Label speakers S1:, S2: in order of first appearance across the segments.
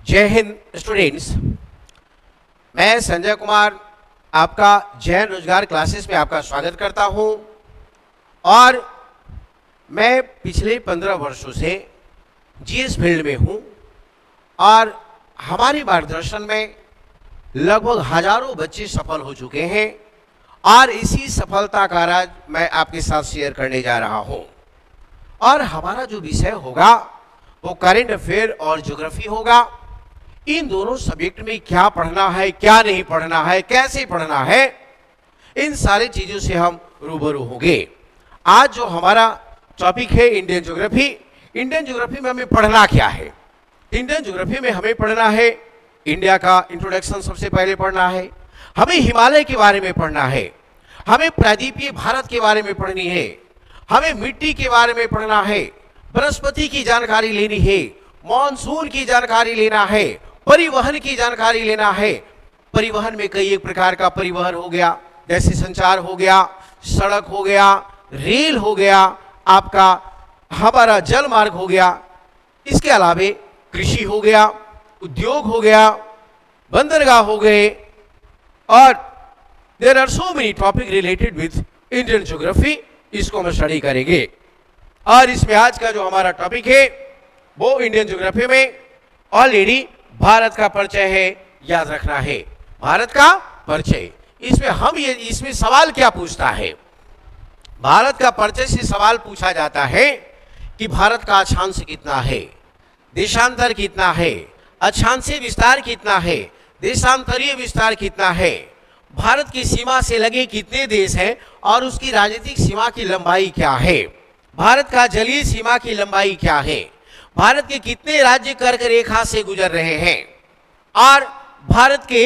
S1: जय हिंद स्टूडेंट्स, मैं संजय कुमार आपका जैन रोजगार क्लासेस में आपका स्वागत करता हूं और मैं पिछले 15 वर्षों से जीएस फील्ड में हूं और हमारे मार्गदर्शन में लगभग हजारों बच्चे सफल हो चुके हैं और इसी सफलता का राज मैं आपके साथ शेयर करने जा रहा हूं। और हमारा जो विषय होगा वो करंट अफेयर और ज्योग्राफी होगा। इन दोनों सब्जेक्ट में क्या पढ़ना है, क्या नहीं पढ़ना है, कैसे पढ़ना है, इन सारी चीजों से हम रूबरू होंगे। आज जो हमारा टॉपिक है इंडियन ज्योग्राफी। इंडियन ज्योग्राफी में हमें पढ़ना क्या है? इंडियन ज्योग्राफी में हमें पढ़ना है इंडिया का इंट्रोडक्शन, सबसे पहले पढ़ना है। हमें हिमालय के बारे में पढ़ना है, हमें प्रायद्वीपीय भारत के बारे में पढ़नी है, हमें मिट्टी के बारे में पढ़ना है, वनस्पति की जानकारी लेनी है, मॉनसून की जानकारी लेना है, परिवहन की जानकारी लेना है। परिवहन में कई एक प्रकार का परिवहन हो गया, जैसे संचार हो गया, सड़क हो गया, रेल हो गया, आपका हमारा जल मार्ग हो गया। इसके अलावे कृषि हो गया, उद्योग हो गया, बंदरगाह हो गए और there are so many topic related with Indian geography. इसको हम स्टडी करेंगे और इसमें आज का जो हमारा टॉपिक है वो इंडियन ज्योग्राफी में ऑलरेडी भारत का परिचय है, याद रखना है भारत का परिचय। इसमें सवाल क्या पूछता है? भारत का परिचय से सवाल पूछा जाता है कि भारत का अक्षांश कितना है, देशांतर कितना है, अक्षांशीय विस्तार कितना है, देशांतरीय विस्तार कितना है, भारत की सीमा से लगे कितने देश हैं और उसकी राजनीतिक सीमा की लंबाई क्या है, भारत का जलीय सीमा की लंबाई क्या है, भारत के कितने राज्य कर्क रेखा से गुजर रहे हैं और भारत के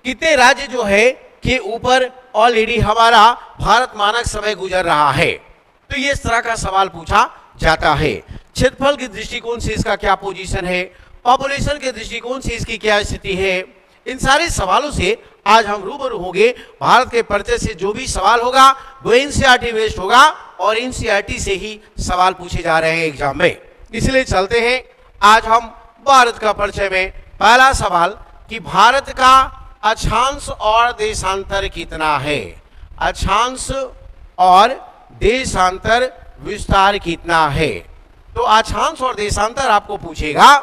S1: कितने राज्य जो है के ऊपर ऑलरेडी हमारा भारत मानक समय गुजर रहा है। तो ये इस तरह का सवाल पूछा जाता है। क्षेत्रफल के दृष्टिकोण से इसका क्या पोजीशन है, पॉपुलेशन के दृष्टिकोण से इसकी क्या स्थिति है, इन सारे सवालों से आज हम रूबरू होंगे। भारत के परिचय से जो भी सवाल होगा वो एनसीईआरटी बेस्ड होगा और एनसीईआरटी से ही सवाल पूछे जा रहे हैं एग्जाम में। इसलिए चलते हैं आज हम भारत का परिचय में। पहला सवाल कि भारत का अक्षांश और देशांतर कितना है, अक्षांश और देशांतर विस्तार कितना है। तो अक्षांश और देशांतर आपको पूछेगा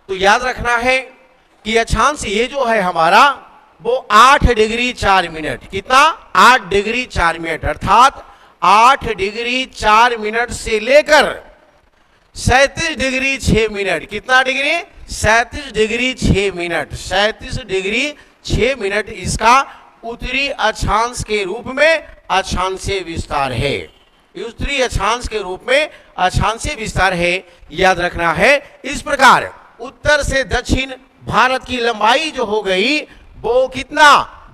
S1: तो याद रखना है कि अक्षांश ये जो है हमारा वो 8 डिग्री 4 मिनट, कितना 8 डिग्री 4 मिनट, अर्थात 8 डिग्री 4 मिनट से लेकर 37 डिग्री 6 मिनट, कितना degree 37 degree 6 minute, 37 degree 6 minute इसका उत्तरी अक्षांश के रूप में अक्षांशीय विस्तार है। उत्तरी अक्षांश के रूप में अक्षांशीय विस्तार है, याद रखना है। इस प्रकार उत्तर से दक्षिण भारत की लंबाई जो हो गई वो कितना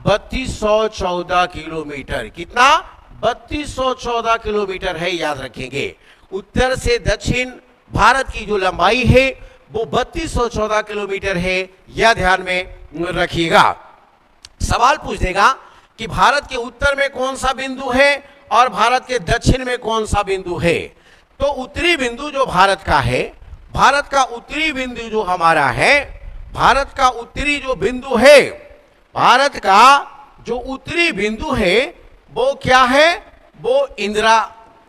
S1: 3214 किलोमीटर, कितना 3214 किलोमीटर है, याद रखेंगे। उत्तर से दक्षिण भारत की जो लंबाई है वो 3214 किलोमीटर है, यह ध्यान में रखिएगा। सवाल पूछ देगा कि भारत के उत्तर में कौन सा बिंदु है और भारत के दक्षिण में कौन सा बिंदु है। तो उत्तरी बिंदु जो भारत का है, भारत का उत्तरी बिंदु जो हमारा है, भारत का उत्तरी जो बिंदु है, भारत का जो उत्तरी बिंदु है वो क्या है, वो इंदिरा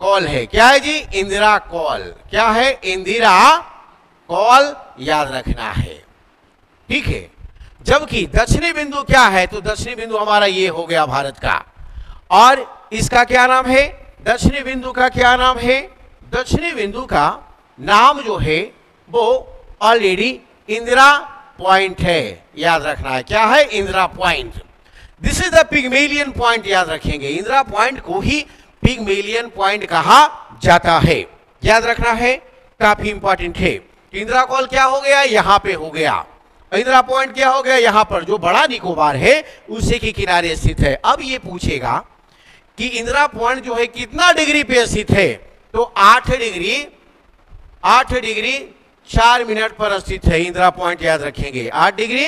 S1: कॉल है। क्या है जी? इंदिरा कॉल। क्या है? इंदिरा कॉल, याद रखना है, ठीक है। जबकि दक्षिणी बिंदु क्या है? तो दक्षिणी बिंदु हमारा ये हो गया भारत का, और इसका क्या नाम है? दक्षिणी बिंदु का क्या नाम है? दक्षिणी बिंदु का नाम जो है वो ऑलरेडी इंदिरा पॉइंट है, याद रखना है। क्या है? Indira point. This is the Pygmalion point, याद रखेंगे। इंदिरा पॉइंट को ही पिग्मेलियन पॉइंट कहा जाता है, याद रखना है, काफी इंपॉर्टेंट है। इंदिरा कॉल क्या हो गया? यहां पे हो गया। इंदिरा पॉइंट क्या हो गया? यहां पर जो बड़ा निकोबार है उसी के किनारे स्थित है। अब ये पूछेगा कि इंदिरा पॉइंट जो है कितना डिग्री पे स्थित है? तो 8 डिग्री 4 मिनट पर स्थित है इंदिरा पॉइंट, याद रखेंगे। 8 डिग्री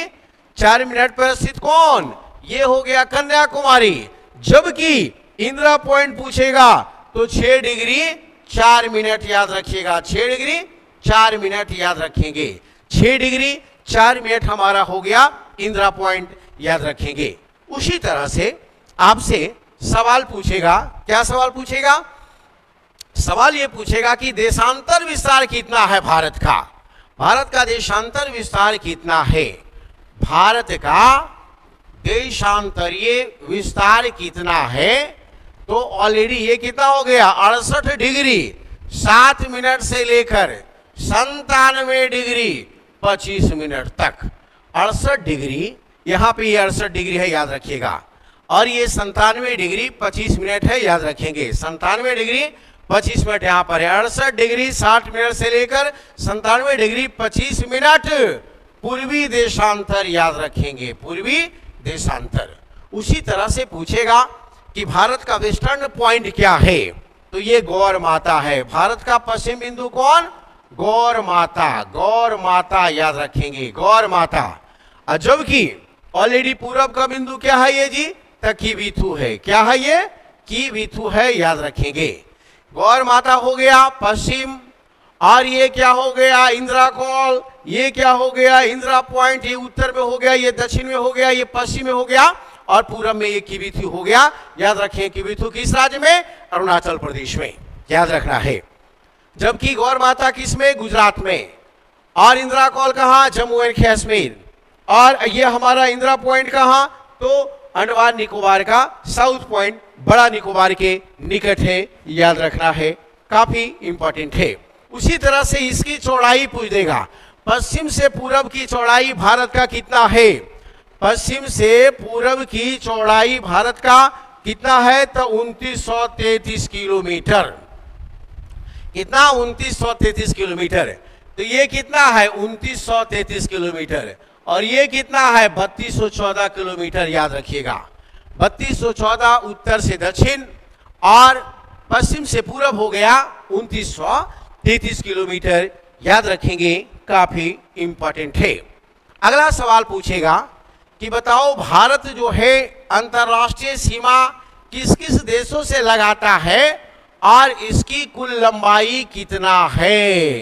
S1: 4 मिनट पर स्थित कौन? ये हो गया कन्याकुमारी। जबकि इंदिरा पॉइंट पूछेगा तो 6 डिग्री 4 मिनट, याद रखिएगा। 6 डिग्री 4 मिनट, याद रखेंगे। 6 डिग्री 4 मिनट हमारा हो गया इंदिरा पॉइंट, याद रखेंगे। उसी तरह से आपसे सवाल पूछेगा, क्या सवाल पूछेगा? सवाल ये पूछेगा कि देशांतर विस्तार कितना है भारत का। भारत का देशांतर विस्तार कितना है? भारत का देशांतरीय विस्तार कितना है? तो ऑलरेडी ये कितना हो गया? 68 डिग्री 7 मिनट से लेकर 97 डिग्री 25 मिनट तक। 68 डिग्री, यहाँ पे ये 68 डिग्री है, याद रखिएगा, और ये 97 डिग्री 25 मिनट है, याद रखेंगे। 97 डिग्री 25 मिनट यहाँ पर है। 68 डिग्री 60 मिनट से लेकर 97 डिग्री 25 मिनट पूर्वी देशांतर, याद रखेंगे, पूर्वी देशांतर। उसी तरह से पूछेगा कि भारत का वेस्टर्न पॉइंट क्या है? तो ये गौर माता है। भारत का पश्चिम बिंदु कौन? गौर माता, गौर माता, याद रखेंगे, गौर माता। और जबकि ऑलरेडी पूरब का बिंदु क्या है ये जी? किवीथु है। क्या है ये? किवीथु है, याद रखेंगे। गौर माता हो गया पश्चिम, और ये क्या हो गया? इंदिरा कॉल। ये क्या हो गया? इंदिरा पॉइंट। ये उत्तर में हो गया, ये दक्षिण में हो गया, ये पश्चिम में हो गया, और पूरब में ये किवीथु हो गया। याद रखें, किवीथु किस राज्य में? अरुणाचल प्रदेश में, याद रखना है। जबकि गौर माता किस में? गुजरात में। और इंदिरा कॉल कहाँ? जम्मू एंड कश्मीर। और ये हमारा इंदिरा पॉइंट कहाँ? तो अंडमान निकोबार का साउथ पॉइंट, बड़ा निकोबार के निकट है, याद रखना है, काफी इंपॉर्टेंट है। उसी तरह से इसकी चौड़ाई पूछ देगा। पश्चिम से पूरब की चौड़ाई भारत का कितना है? पश्चिम से पूरब की चौड़ाई भारत का कितना है? तो 2933 किलोमीटर। कितना? 2933 किलोमीटर। तो ये कितना है? 2933 किलोमीटर। और ये कितना है? 3214 किलोमीटर, याद रखिएगा। 3214 उत्तर से दक्षिण, और पश्चिम से पूरब हो गया 2933 किलोमीटर, याद रखेंगे, काफी इंपॉर्टेंट है। अगला सवाल पूछेगा कि बताओ भारत जो है अंतरराष्ट्रीय सीमा किस किस देशों से लगाता है और इसकी कुल लंबाई कितना है?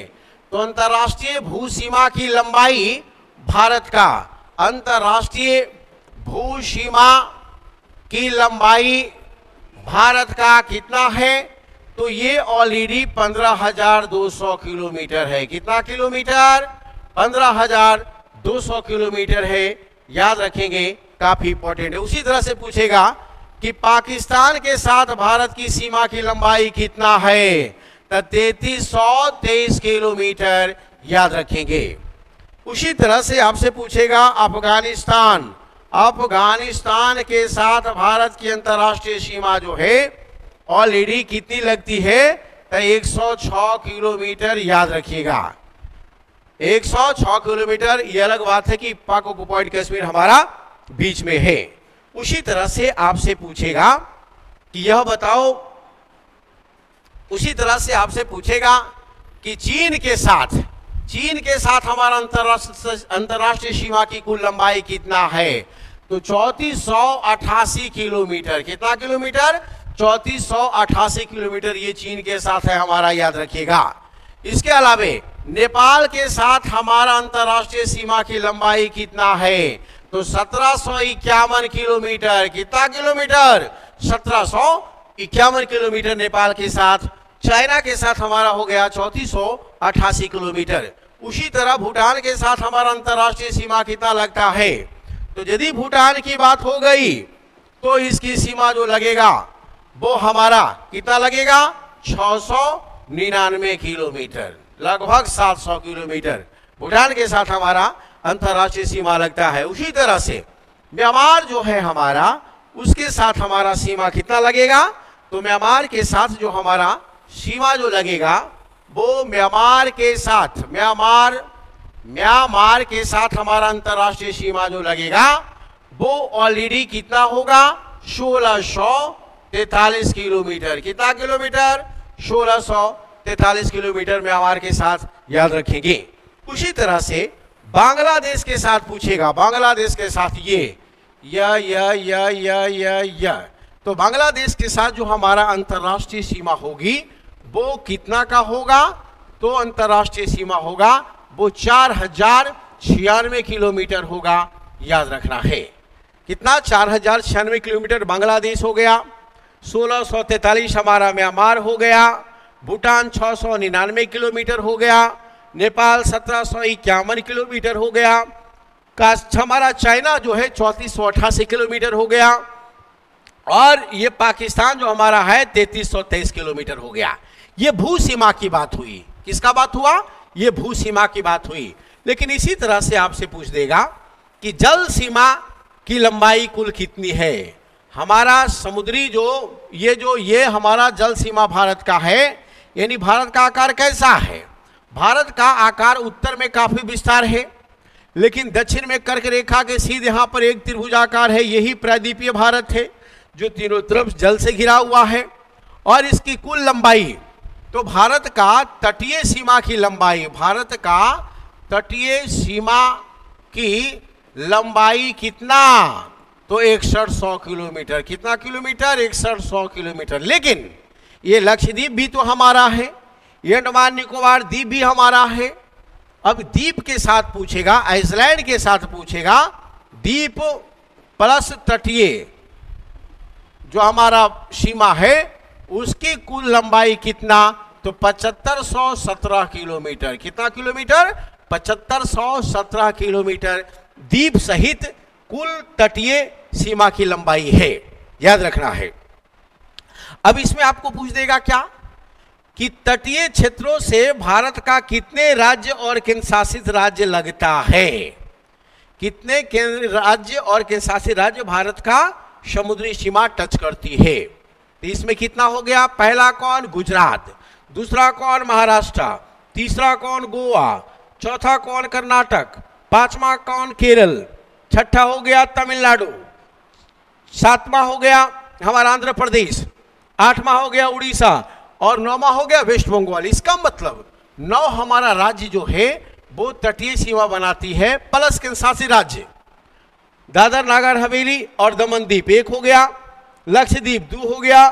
S1: तो अंतरराष्ट्रीय भू सीमा की लंबाई भारत का, अंतरराष्ट्रीय भू सीमा की लंबाई भारत का कितना है? तो ये ऑलरेडी 15,200 किलोमीटर है। कितना किलोमीटर? 15,200 किलोमीटर है, याद रखेंगे, काफी इंपॉर्टेंट है। उसी तरह से पूछेगा कि पाकिस्तान के साथ भारत की सीमा की लंबाई कितना है? तो 3323 किलोमीटर, याद रखेंगे। उसी तरह से आपसे पूछेगा अफगानिस्तान, अफगानिस्तान के साथ भारत की अंतरराष्ट्रीय सीमा जो है ऑलरेडी कितनी लगती है? तो 106 किलोमीटर, याद रखिएगा, 106 किलोमीटर। ये अलग बात है कि पाक ऑक्युपाइड कश्मीर हमारा बीच में है। उसी तरह से आपसे पूछेगा कि यह बताओ, उसी तरह से आपसे पूछेगा कि चीन के साथ हमारा अंतरराष्ट्रीय सीमा की कुल लंबाई कितना है? तो 3488 किलोमीटर। कितना किलोमीटर? 3488 किलोमीटर, ये चीन के साथ है हमारा, याद रखिएगा। इसके अलावे नेपाल के साथ हमारा अंतरराष्ट्रीय सीमा की लंबाई कितना है? तो 1751 किलोमीटर। कितना किलोमीटर? 1751 किलोमीटर नेपाल के साथ। चाइना के साथ हमारा हो गया 3488 किलोमीटर। उसी तरह भूटान के साथ हमारा अंतरराष्ट्रीय सीमा कितना लगता है? तो यदि भूटान की बात हो गई तो इसकी सीमा जो लगेगा वो हमारा कितना लगेगा? 699 किलोमीटर, लगभग 700 किलोमीटर भूटान के साथ हमारा अंतरराष्ट्रीय सीमा लगता है। उसी तरह से म्यांमार जो है हमारा, उसके साथ हमारा सीमा कितना लगेगा? तो म्यांमार के साथ जो हमारा सीमा जो लगेगा वो म्यांमार के साथ हमारा अंतरराष्ट्रीय सीमा जो लगेगा वो ऑलरेडी कितना होगा? 1643 किलोमीटर। कितना किलोमीटर? 1643 किलोमीटर म्यांमार के साथ, याद रखेंगे। उसी तरह से बांग्लादेश के साथ पूछेगा, बांग्लादेश के साथ तो बांग्लादेश के साथ जो हमारा अंतरराष्ट्रीय सीमा होगी वो कितना का होगा? तो अंतरराष्ट्रीय सीमा होगा वो 4000 96 किलोमीटर होगा, याद रखना है। कितना? 4096 किलोमीटर बांग्लादेश हो गया, 1643 हमारा म्यांमार हो गया, भूटान 699 किलोमीटर हो गया, नेपाल 1751 किलोमीटर हो गया, हमारा चाइना जो है 3488 किलोमीटर हो गया, और ये पाकिस्तान जो हमारा है 3323 किलोमीटर हो गया। ये भू सीमा की बात हुई। किसका बात हुआ? ये भू सीमा की बात हुई। लेकिन इसी तरह से आपसे पूछ देगा कि जल सीमा की लंबाई कुल कितनी है। हमारा समुद्री ये हमारा जल सीमा भारत का है, यानी भारत का आकार कैसा है? भारत का आकार उत्तर में काफी विस्तार है, लेकिन दक्षिण में कर्क रेखा के सीधे यहाँ पर एक त्रिभुजाकार है, यही प्रायद्वीपीय भारत है जो तीनों तरफ जल से घिरा हुआ है। और इसकी कुल लंबाई, तो भारत का तटीय सीमा की लंबाई, भारत का तटीय सीमा की लंबाई कितना? तो 6100 किलोमीटर। कितना किलोमीटर? 6100 किलोमीटर। लेकिन ये लक्षद्वीप भी तो हमारा है, ये अंडमान निकोबार द्वीप भी हमारा है। अब द्वीप के साथ पूछेगा, आइसलैंड के साथ पूछेगा, द्वीप प्लस तटीय जो हमारा सीमा है उसकी कुल लंबाई कितना? तो 7517 किलोमीटर। कितना किलोमीटर? 7517 किलोमीटर द्वीप सहित कुल तटीय सीमा की लंबाई है, याद रखना है। अब इसमें आपको पूछ देगा क्या कि तटीय क्षेत्रों से भारत का कितने राज्य और केंद्र शासित राज्य लगता है? कितने केंद्र राज्य और केंद्र शासित राज्य भारत का समुद्री सीमा टच करती है? तो इसमें कितना हो गया? पहला कौन? गुजरात, दूसरा कौन? महाराष्ट्र, तीसरा कौन? गोवा, चौथा कौन? कर्नाटक, पांचवा कौन? केरल, छठा हो गया तमिलनाडु, सातवां हो गया हमारा आंध्र प्रदेश, आठवां हो गया उड़ीसा, और नौवां हो गया वेस्ट बंगाल। इसका मतलब 9 हमारा राज्य जो है वो तटीय सीमा बनाती है, प्लस केंद्र शासित राज्य। दादर नागर हवेली और दमन द्वीप 1 हो गया, लक्षद्वीप 2 हो गया,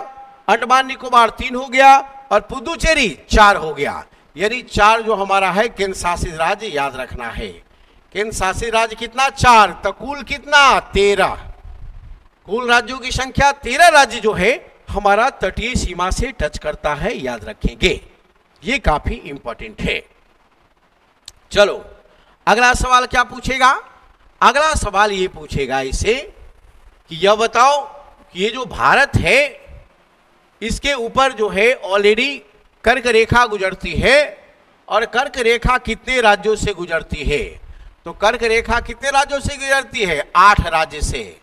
S1: अंडमान निकोबार 3 हो गया, और पुदुचेरी 4 हो गया। यानी 4 जो हमारा है केंद्र शासित राज्य, याद रखना है। केंद्र शासित राज्य कितना? 4। तो कुल कितना? 13। कुल राज्यों की संख्या 13 राज्य जो है हमारा तटीय सीमा से टच करता है, याद रखेंगे। ये काफी इंपॉर्टेंट है। चलो अगला सवाल क्या पूछेगा? अगला सवाल ये पूछेगा इसे कि यह बताओ कि ये जो भारत है इसके ऊपर जो है ऑलरेडी कर्क रेखा गुजरती है, और कर्क रेखा कितने राज्यों से गुजरती है? तो कर्क रेखा कितने राज्यों से गुजरती है? 8 राज्य से।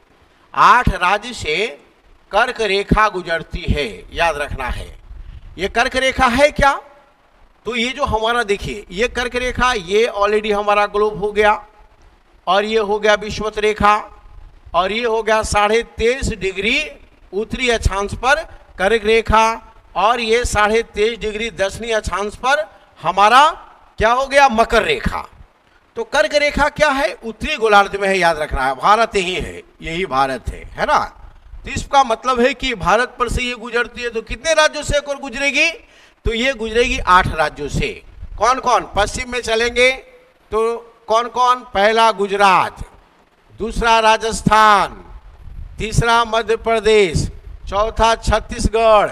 S1: 8 राज्य से कर्क रेखा गुजरती है, याद रखना है। ये कर्क रेखा है क्या? तो ये जो हमारा देखिए ये कर्क रेखा, ये ऑलरेडी हमारा ग्लोब हो गया, और ये हो गया विषुवत रेखा, और ये हो गया 23.5 डिग्री उत्तरी अक्षांश पर कर्क रेखा, और ये 23.5 डिग्री दक्षिणी अक्षांश पर हमारा क्या हो गया? मकर रेखा। तो कर्क रेखा क्या है? उत्तरी गोलार्ध में है, याद रखना है। भारत ही है, यही भारत है ना। तो इसका मतलब है कि भारत पर से ये गुजरती है, तो कितने राज्यों से और गुजरेगी? तो ये गुजरेगी 8 राज्यों से। कौन कौन? पश्चिम में चलेंगे तो कौन कौन? पहला गुजरात, दूसरा राजस्थान, तीसरा मध्य प्रदेश, चौथा छत्तीसगढ़,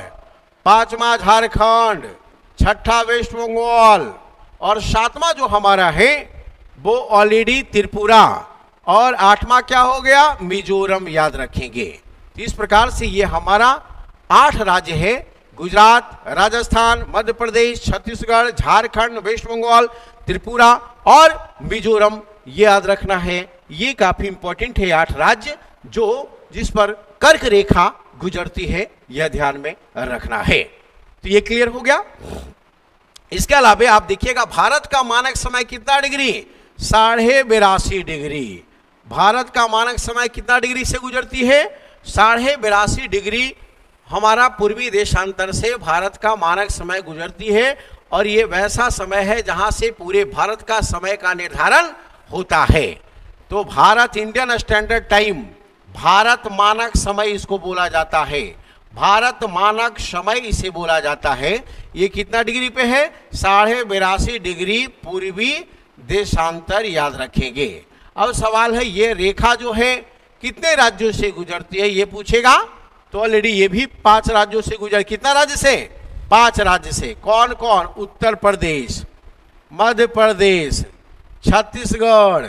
S1: पांचवा झारखंड, छठा वेस्ट बंगाल, और सातवां जो हमारा है वो ऑलरेडी त्रिपुरा, और 8वां क्या हो गया? मिजोरम, याद रखेंगे। तो इस प्रकार से ये हमारा 8 राज्य है, गुजरात, राजस्थान, मध्य प्रदेश, छत्तीसगढ़, झारखंड, वेस्ट बंगाल, त्रिपुरा और मिजोरम, ये याद रखना है। ये काफी इंपॉर्टेंट है 8 राज्य जो जिस पर कर्क रेखा गुजरती है, यह ध्यान में रखना है। तो ये क्लियर हो गया। इसके अलावा आप देखिएगा भारत का मानक समय कितना डिग्री? 82.5 डिग्री। भारत का मानक समय कितना डिग्री से गुजरती है? 82.5 डिग्री हमारा पूर्वी देशांतर से भारत का मानक समय गुजरती है, और ये वैसा समय है जहां से पूरे भारत का समय का निर्धारण होता है। तो Bharat Indian standard time, Bharat मानक समय इसको बोला जाता है, भारत मानक समय इसे बोला जाता है। ये कितना डिग्री पे है? 82.5 डिग्री पूर्वी देशांतर याद रखेंगे। अब सवाल है ये रेखा जो है कितने राज्यों से गुजरती है ये पूछेगा, तो ऑलरेडी ये भी 5 राज्यों से गुजर, कितना राज्य से? 5 राज्य से। कौन कौन? उत्तर प्रदेश, मध्य प्रदेश, छत्तीसगढ़,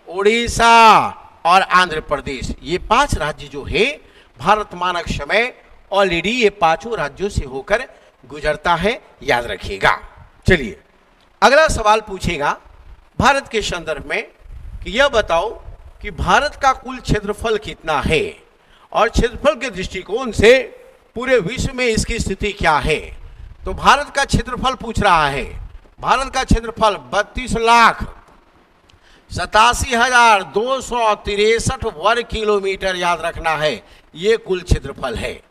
S1: उड़ीसा और आंध्र प्रदेश। ये 5 राज्य जो है भारत मानक समय ऑलरेडी ये 5 राज्यों से होकर गुजरता है, याद रखिएगा। चलिए अगला सवाल पूछेगा भारत के संदर्भ में कि यह बताओ कि भारत का कुल क्षेत्रफल कितना है और क्षेत्रफल के दृष्टिकोण से पूरे विश्व में इसकी स्थिति क्या है। तो भारत का क्षेत्रफल पूछ रहा है। भारत का क्षेत्रफल 32,87,263 वर्ग किलोमीटर याद रखना है। ये कुल क्षेत्रफल है,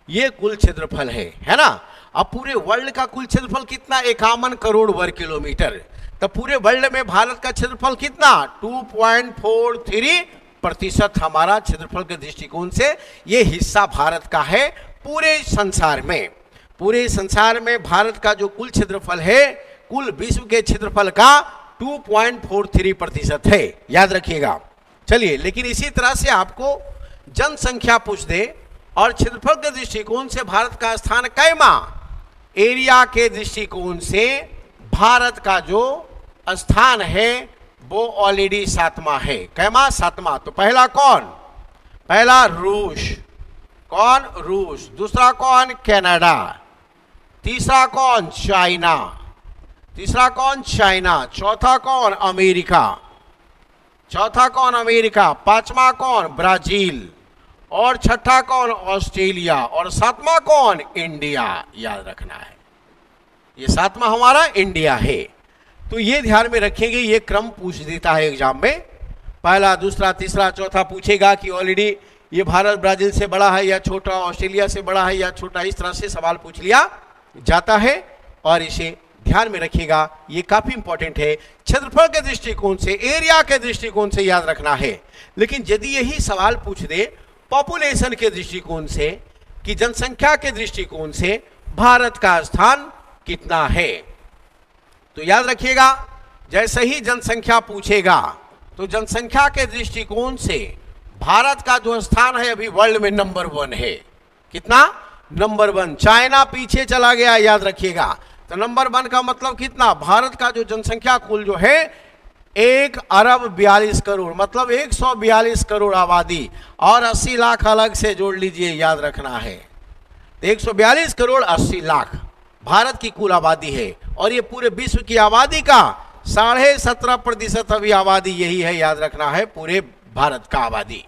S1: ये कुल क्षेत्रफल है ना। अब पूरे वर्ल्ड का कुल क्षेत्रफल कितना? 51 करोड़ वर्ग किलोमीटर। तो पूरे वर्ल्ड में भारत का क्षेत्रफल कितना? 2.43% हमारा क्षेत्रफल के दृष्टिकोण से ये हिस्सा भारत का है पूरे संसार में। पूरे संसार में भारत का जो कुल क्षेत्रफल है कुल विश्व के क्षेत्रफल का 2.43% है, याद रखिएगा। चलिए लेकिन इसी तरह से आपको जनसंख्या पूछ दे और क्षेत्रफल के दृष्टिकोण से भारत का स्थान कैमा? एरिया के दृष्टिकोण से भारत का जो स्थान है वो ऑलरेडी 7वां है। कैमा? 7वां। तो पहला कौन? पहला रूस। कौन? रूस। दूसरा कौन? कनाडा। तीसरा कौन? चाइना। तीसरा कौन? चाइना। चौथा कौन? अमेरिका। चौथा कौन? अमेरिका। 5वां कौन? ब्राजील। और छठा कौन? ऑस्ट्रेलिया। और 7वां कौन? इंडिया। याद रखना है ये 7वां हमारा इंडिया है। तो ये ध्यान में रखेंगे, ये क्रम पूछ देता है एग्जाम में। पहला, दूसरा, तीसरा, चौथा पूछेगा कि ऑलरेडी ये भारत ब्राजील से बड़ा है या छोटा, ऑस्ट्रेलिया से बड़ा है या छोटा, इस तरह से सवाल पूछ लिया जाता है और इसे ध्यान में रखिएगा, ये काफी इंपॉर्टेंट है। क्षेत्रफल के दृष्टिकोण से, एरिया के दृष्टिकोण से याद रखना है। लेकिन यदि यही सवाल पूछ दे पॉपुलेशन के दृष्टिकोण से कि जनसंख्या के दृष्टिकोण से भारत का स्थान कितना है, तो याद रखिएगा जैसे ही जनसंख्या पूछेगा तो जनसंख्या के दृष्टिकोण से भारत का जो स्थान है अभी वर्ल्ड में नंबर 1 है। कितना? नंबर 1। चाइना पीछे चला गया, याद रखिएगा। तो नंबर 1 का मतलब कितना? भारत का जो जनसंख्या कुल जो है 1 अरब 42 करोड़, मतलब 142 करोड़ आबादी और 80 लाख अलग से जोड़ लीजिए, याद रखना है। 142 करोड़ 80 लाख भारत की कुल आबादी है और ये पूरे विश्व की आबादी का 17.5% अभी आबादी यही है, याद रखना है, पूरे भारत का आबादी।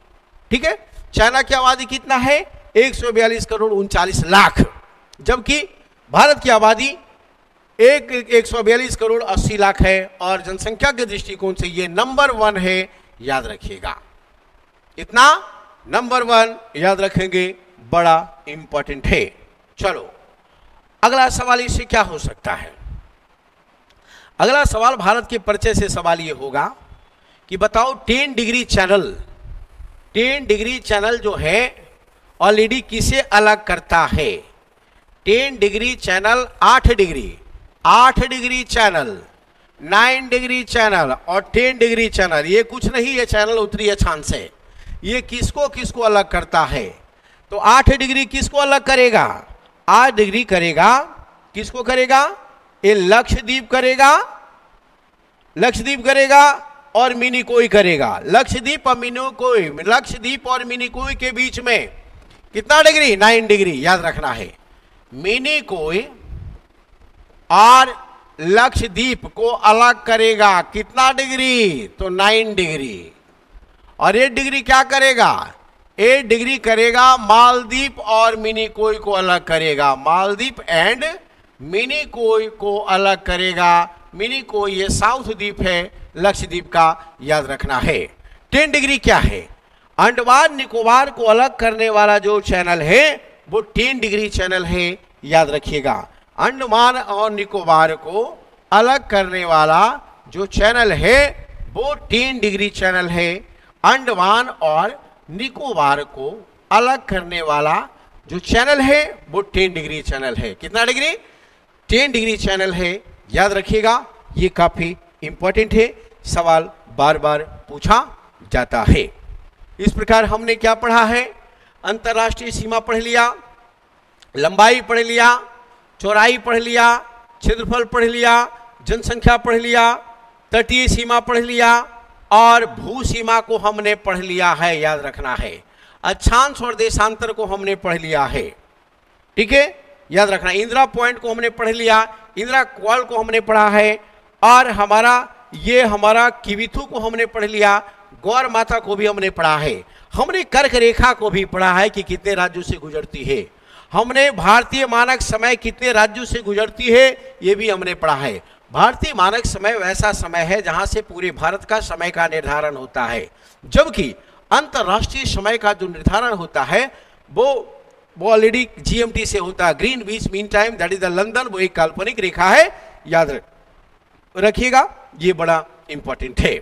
S1: ठीक है। चाइना की आबादी कितना है? 142 करोड़ 39 लाख, जबकि भारत की आबादी 142 करोड़ 80 लाख है और जनसंख्या के दृष्टिकोण से ये नंबर 1 है, याद रखिएगा। इतना नंबर 1 याद रखेंगे, बड़ा इंपॉर्टेंट है। चलो अगला सवाल इससे क्या हो सकता है? अगला सवाल भारत के परिचय से सवाल ये होगा कि बताओ 10 डिग्री चैनल, 10 डिग्री चैनल जो है ऑलरेडी किसे अलग करता है? 10 degree channel 8 degree, 8 degree channel, 9 degree channel और 10 डिग्री चैनल, ये कुछ नहीं, ये चैनल उत्तरी अक्षांश है। ये किसको किसको अलग करता है? तो 8 डिग्री किसको अलग करेगा? 8 डिग्री करेगा, किसको करेगा? ये लक्षद्वीप करेगा, लक्षद्वीप करेगा और मिनिकोई करेगा। लक्षद्वीप और मिनिकोई, लक्षद्वीप और मिनिकोई के बीच में कितना डिग्री? 9 डिग्री, याद रखना है। मिनिकोई और लक्षद्वीप को अलग करेगा कितना डिग्री? तो 9 डिग्री। और 8 डिग्री क्या करेगा? 8 डिग्री करेगा मालदीव और मिनिकोई को अलग करेगा, मालदीव एंड मिनिकोई को अलग करेगा। मिनिकोई ये साउथ द्वीप है लक्षद्वीप का, याद रखना है। 10 डिग्री क्या है? अंडमान निकोबार को अलग करने वाला जो चैनल है वो 10 डिग्री चैनल है, याद रखिएगा। अंडमान और निकोबार को अलग करने वाला जो चैनल है वो 10 डिग्री चैनल है। अंडमान और निकोबार को अलग करने वाला जो चैनल है वो 10 डिग्री चैनल है। कितना डिग्री? 10 डिग्री चैनल है, याद रखिएगा, ये काफी इंपॉर्टेंट है। सवाल बार बार पूछा जाता है। इस प्रकार हमने क्या पढ़ा है? अंतर्राष्ट्रीय सीमा पढ़ लिया, लंबाई पढ़ लिया, चौड़ाई पढ़ लिया, क्षेत्रफल पढ़ लिया, जनसंख्या पढ़ लिया, तटीय सीमा पढ़ लिया और भू सीमा को हमने पढ़ लिया है, याद रखना है। अक्षांश और देशांतर को हमने पढ़ लिया है, ठीक है, याद रखना। इंदिरा पॉइंट को हमने पढ़ लिया, इंदिरा कॉल को हमने पढ़ा है और हमारा किविथु को हमने पढ़ लिया, गौर माता को भी हमने पढ़ा है। हमने कर्क रेखा को भी पढ़ा है कि कितने राज्यों से गुजरती है। हमने भारतीय मानक समय कितने राज्यों से गुजरती है ये भी हमने पढ़ा है। भारतीय मानक समय वैसा समय है जहां से पूरे भारत का समय का निर्धारण होता है, जबकि अंतर्राष्ट्रीय समय का जो निर्धारण होता है वो ऑलरेडी जीएमटी से होता है, Greenwich mean time, that is the London. वो एक काल्पनिक रेखा है, याद रखिएगा, ये बड़ा इंपॉर्टेंट है,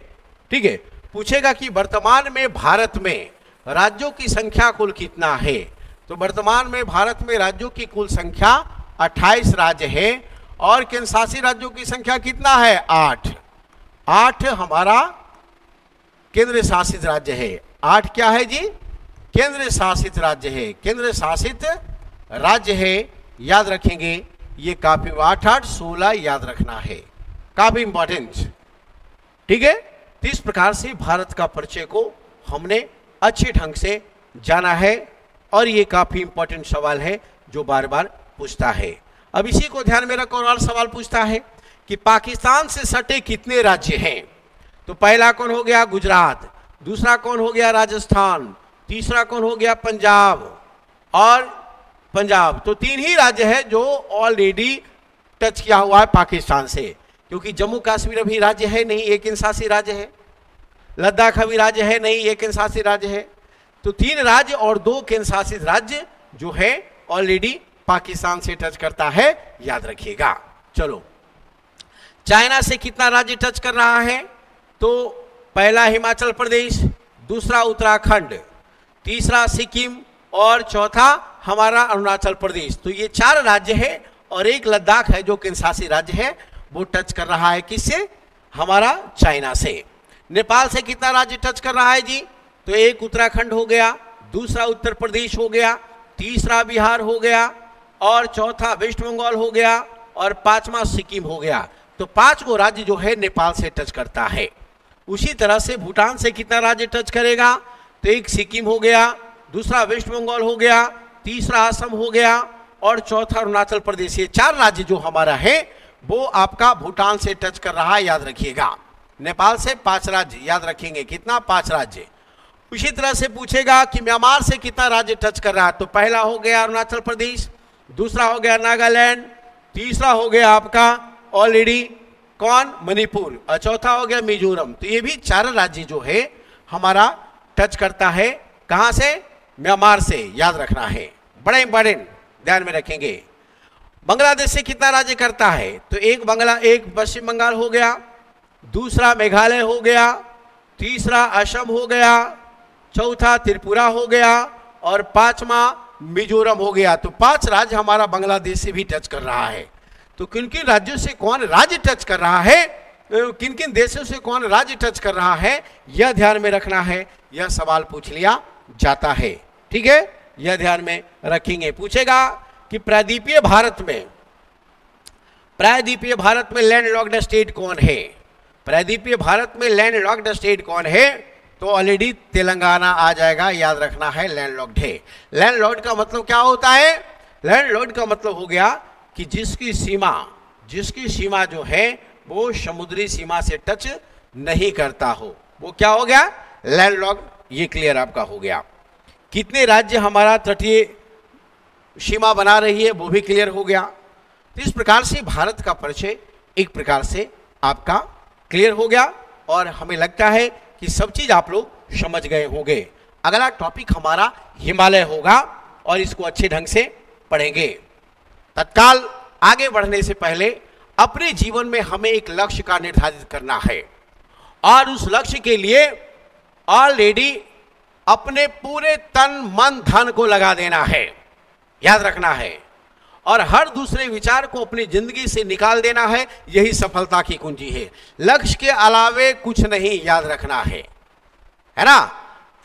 S1: ठीक है। पूछेगा कि वर्तमान में भारत में राज्यों की संख्या कुल कितना है? तो वर्तमान में भारत में राज्यों की कुल संख्या 28 राज्य है और केंद्र शासित राज्यों की संख्या कितना है? 8 हमारा केंद्र शासित राज्य है। 8 क्या है जी? केंद्र शासित राज्य है, केंद्र शासित राज्य है, याद रखेंगे। ये काफी 8 16 याद रखना है, काफी इंपॉर्टेंट, ठीक है। तो इस प्रकार से भारत का परिचय को हमने अच्छे ढंग से जाना है और ये काफी इंपॉर्टेंट सवाल है जो बार बार पूछता है। अब इसी को ध्यान में रखकर और सवाल पूछता है कि पाकिस्तान से सटे कितने राज्य हैं? तो पहला कौन हो गया? गुजरात, दूसरा कौन हो गया? राजस्थान, तीसरा कौन हो गया? पंजाब। तो 3 ही राज्य है जो ऑलरेडी टच किया हुआ है पाकिस्तान से, क्योंकि जम्मू कश्मीर अभी राज्य है नहीं, एक केंद्र शासित राज्य है। लद्दाख अभी राज्य है नहीं, एक केंद्र शासित राज्य है। तो 3 राज्य और 2 केंद्र शासित राज्य जो है ऑलरेडी पाकिस्तान से टच करता है, याद रखिएगा। चलो, चाइना से कितना राज्य टच कर रहा है? तो पहला हिमाचल प्रदेश, दूसरा उत्तराखंड, तीसरा सिक्किम और चौथा हमारा अरुणाचल प्रदेश। तो ये 4 राज्य है और एक लद्दाख है जो केंद्र शासित राज्य है, वो टच कर रहा है किससे? हमारा चाइना से। नेपाल से कितना राज्य टच कर रहा है जी? तो एक उत्तराखंड हो गया, दूसरा उत्तर प्रदेश हो गया, तीसरा बिहार हो गया और चौथा वेस्ट बंगाल हो गया और 5वां सिक्किम हो गया। तो 5 को राज्य जो है नेपाल से टच करता है। उसी तरह से भूटान से कितना राज्य टच करेगा? तो एक सिक्किम हो गया, दूसरा वेस्ट बंगाल हो गया, तीसरा असम हो गया और चौथा अरुणाचल प्रदेश। ये 4 राज्य जो हमारा है वो आपका भूटान से टच कर रहा है, याद रखिएगा। नेपाल से 5 राज्य, याद रखेंगे कितना? 5 राज्य। उसी तरह से पूछेगा कि म्यांमार से कितना राज्य टच कर रहा है? तो पहला हो गया अरुणाचल प्रदेश, दूसरा हो गया नागालैंड, तीसरा हो गया आपका ऑलरेडी कौन? मणिपुर, और चौथा हो गया मिजोरम। तो ये भी 4 राज्य जो है हमारा टच करता है, कहां से? म्यांमार से, याद रखना है, बड़ा इंपॉर्टेंट, ध्यान में रखेंगे। बांग्लादेश से कितना राज्य करता है? तो एक पश्चिम बंगाल हो गया, दूसरा मेघालय हो गया, तीसरा असम हो गया, चौथा त्रिपुरा हो गया और 5वां मिजोरम हो गया। तो 5 राज्य हमारा बांग्लादेश से भी टच कर रहा है। तो किन किन राज्यों से कौन राज्य टच कर रहा है, किन किन देशों से कौन राज्य टच कर रहा है, यह ध्यान में रखना है। यह सवाल पूछ लिया जाता है, ठीक है, यह ध्यान में रखेंगे। पूछेगा कि प्रायद्वीपीय भारत में लैंडलॉक्ड स्टेट कौन है? प्रायद्वीपीय भारत में लैंडलॉक्ड स्टेट कौन है? तो ऑलरेडी तेलंगाना आ जाएगा, याद रखना है, लैंडलॉक्ड है। लैंडलॉक्ड का मतलब क्या होता है? लैंडलॉक्ड का मतलब हो गया कि जिसकी सीमा जो है वो समुद्री सीमा से टच नहीं करता हो, वो क्या हो गया? लैंडलॉक्ड। ये क्लियर आपका हो गया। कितने राज्य हमारा तटीय सीमा बना रही है वो भी क्लियर हो गया। तो इस प्रकार से भारत का परिचय एक प्रकार से आपका क्लियर हो गया और हमें लगता है कि सब चीज आप लोग समझ गए होंगे। अगला टॉपिक हमारा हिमालय होगा और इसको अच्छे ढंग से पढ़ेंगे। तत्काल आगे बढ़ने से पहले अपने जीवन में हमें एक लक्ष्य का निर्धारित करना है और उस लक्ष्य के लिए ऑलरेडी अपने पूरे तन मन धन को लगा देना है, याद रखना है। और हर दूसरे विचार को अपनी जिंदगी से निकाल देना है, यही सफलता की कुंजी है। लक्ष्य के अलावे कुछ नहीं याद रखना है ना।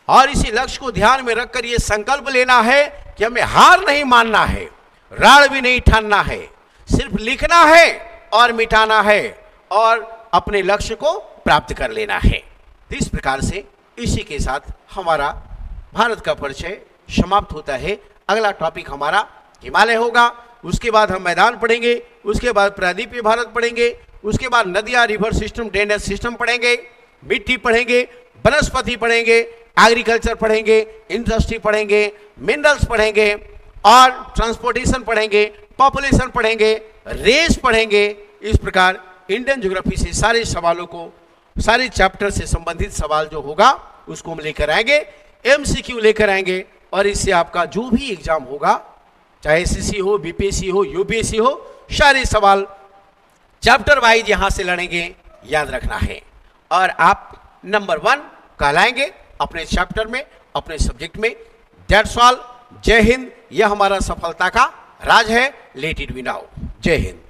S1: और इसी लक्ष्य को ध्यान में रखकर यह संकल्प लेना है कि हमें हार नहीं मानना है, राड़ भी नहीं ठानना है, सिर्फ लिखना है और मिटाना है और अपने लक्ष्य को प्राप्त कर लेना है। तो इस प्रकार से इसी के साथ हमारा भारत का परिचय समाप्त होता है। अगला टॉपिक हमारा हिमालय होगा, उसके बाद हम मैदान पढ़ेंगे, उसके बाद प्रायद्वीपीय भारत पढ़ेंगे, उसके बाद नदियाँ, रिवर सिस्टम, ड्रेनेज सिस्टम पढ़ेंगे, मिट्टी पढ़ेंगे, वनस्पति पढ़ेंगे, एग्रीकल्चर पढ़ेंगे, इंडस्ट्री पढ़ेंगे, मिनरल्स पढ़ेंगे और ट्रांसपोर्टेशन पढ़ेंगे, पॉपुलेशन पढ़ेंगे, रेस पढ़ेंगे। इस प्रकार इंडियन ज्योग्राफी से सारे सवालों को, सारे चैप्टर से संबंधित सवाल जो होगा उसको हम लेकर आएंगे, एमसीक्यू लेकर आएंगे और इससे आपका जो भी एग्जाम होगा, चाहे एसएससी हो, बीपीएससी हो, यूपीएससी हो, सारे सवाल चैप्टर वाइज यहां से लड़ेंगे, याद रखना है और आप नंबर 1 कहलाएंगे अपने चैप्टर में, अपने सब्जेक्ट में। That's all. जय हिंद। यह हमारा सफलता का राज है। Let it be now. जय हिंद।